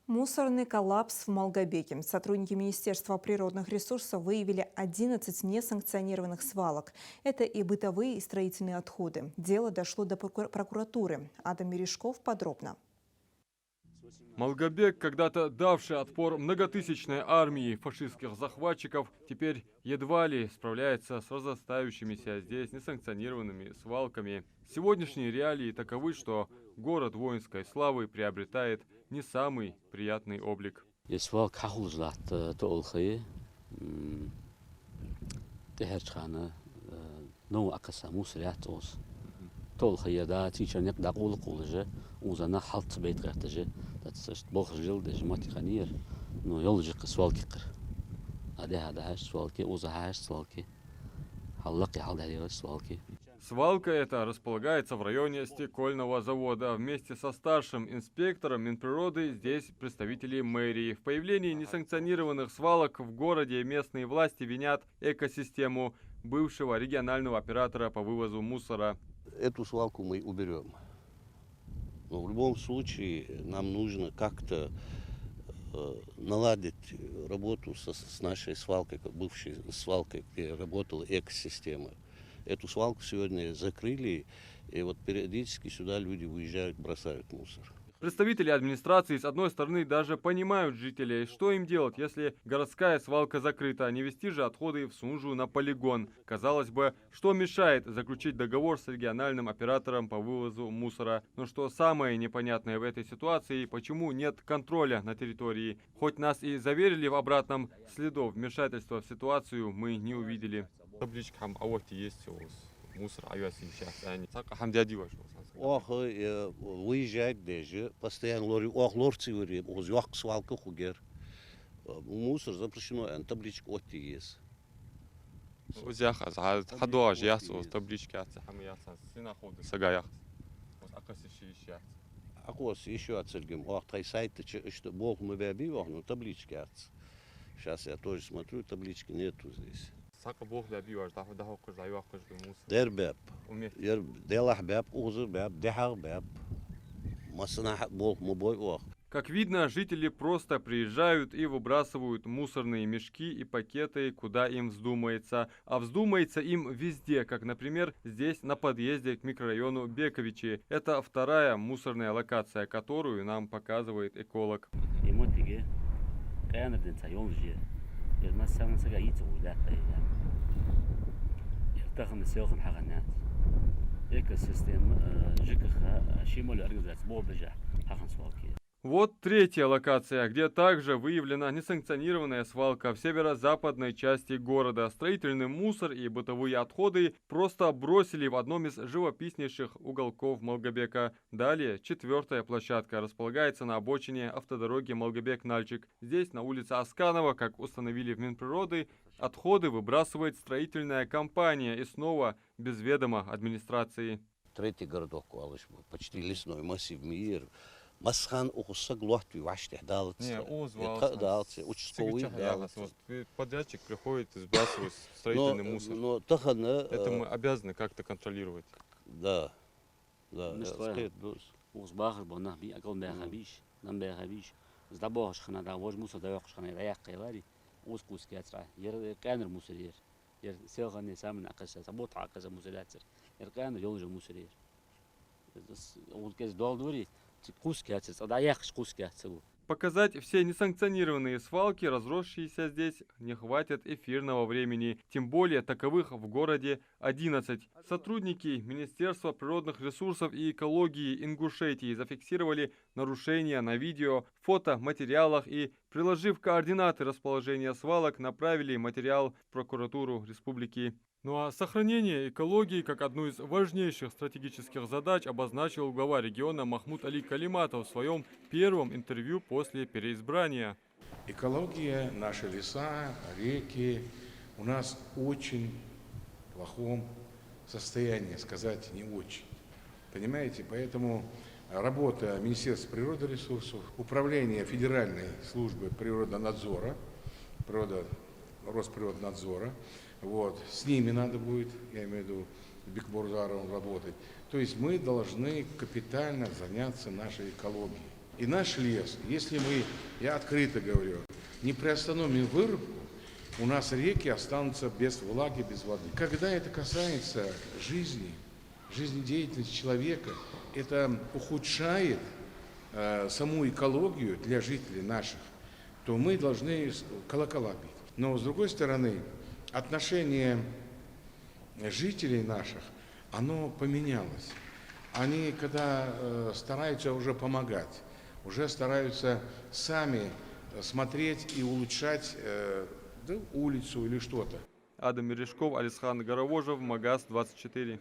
Мусорный коллапс в Малгобеке. Сотрудники Министерства природных ресурсов выявили 11 несанкционированных свалок. Это и бытовые, и строительные отходы. Дело дошло до прокуратуры. Адам Мережков подробно. Малгобек, когда-то давший отпор многотысячной армии фашистских захватчиков, теперь едва ли справляется с разрастающимися здесь несанкционированными свалками. Сегодняшние реалии таковы, что город воинской славы приобретает не самый приятный облик. Тол хаяда тичернек да кулы кулыжы узана халт бейт гартыжы татсышт бог жил даже матиханир но ёлжик свалки кыр хада хаш свалки уза хаш свалки халлаки халдари свалки. Свалка эта располагается в районе стекольного завода. Вместе со старшим инспектором Минприроды здесь представители мэрии. В появлении несанкционированных свалок в городе местные власти винят экосистему бывшего регионального оператора по вывозу мусора. Эту свалку мы уберем. Но в любом случае нам нужно как-то наладить работу с нашей свалкой, бывшей свалкой, где работала экосистема. Эту свалку сегодня закрыли, и вот периодически сюда люди уезжают, бросают мусор. Представители администрации, с одной стороны, даже понимают жителей, что им делать, если городская свалка закрыта, не везти же отходы в Сунжу на полигон. Казалось бы, что мешает заключить договор с региональным оператором по вывозу мусора. Но что самое непонятное в этой ситуации, почему нет контроля на территории. Хоть нас и заверили в обратном, следов вмешательства в ситуацию мы не увидели. Табличка есть мусор, Выезжает даже, постоянно лорцы вырем, свалка хугер. Мусор запрещено, табличка отти есть. Акос еще отцельгем, сайты, что Бог мы бяби, но таблички отц. Сейчас я тоже смотрю, таблички нету здесь. Дербеб, делах беб, узер беб, дехар беб. Масана Бог мобой ох. Как видно, жители просто приезжают и выбрасывают мусорные мешки и пакеты, куда им вздумается. А вздумается им везде, как, например, здесь на подъезде к микрорайону Бековичи. Это вторая мусорная локация, которую нам показывает эколог. Вот третья локация, где также выявлена несанкционированная свалка в северо-западной части города. Строительный мусор и бытовые отходы просто бросили в одном из живописнейших уголков Малгобека. Далее четвертая площадка располагается на обочине автодороги Малгобек-Нальчик. Здесь, на улице Асканова, как установили в Минприроды, отходы выбрасывает строительная компания и снова без ведома администрации. Третий городок, почти лесной массив мир. Масхан ухусаг лохтви вашти далцы. Участковый подрядчик приходит и сбрасывает строительный мусор. Это мы обязаны как-то контролировать. Да. Показать все несанкционированные свалки, разросшиеся здесь, не хватит эфирного времени. Тем более таковых в городе 11. Сотрудники Министерства природных ресурсов и экологии Ингушетии зафиксировали нарушения на видео, фото, материалах и, приложив координаты расположения свалок, направили материал в прокуратуру республики. Ну а сохранение экологии как одну из важнейших стратегических задач обозначил глава региона Махмуд Али Калиматов в своем первом интервью после переизбрания. Экология, наши леса, реки у нас в очень плохом состоянии, сказать не очень. Понимаете, поэтому работа Министерства природных ресурсов, управление Федеральной службы природонадзора, Росприроднадзора, с ними надо будет, я имею в виду, с Бекбурзаровым работать. То есть мы должны капитально заняться нашей экологией. И наш лес, если мы, я открыто говорю, не приостановим вырубку, у нас реки останутся без влаги, без воды. Когда это касается жизни, жизнедеятельности человека, это ухудшает саму экологию для жителей наших, то мы должны колокола бить. Но с другой стороны, отношение жителей наших, оно поменялось. Они, когда стараются уже помогать, уже стараются сами смотреть и улучшать улицу или что-то. Адам Мережков, Алисхан Горовожев, Магаз 24.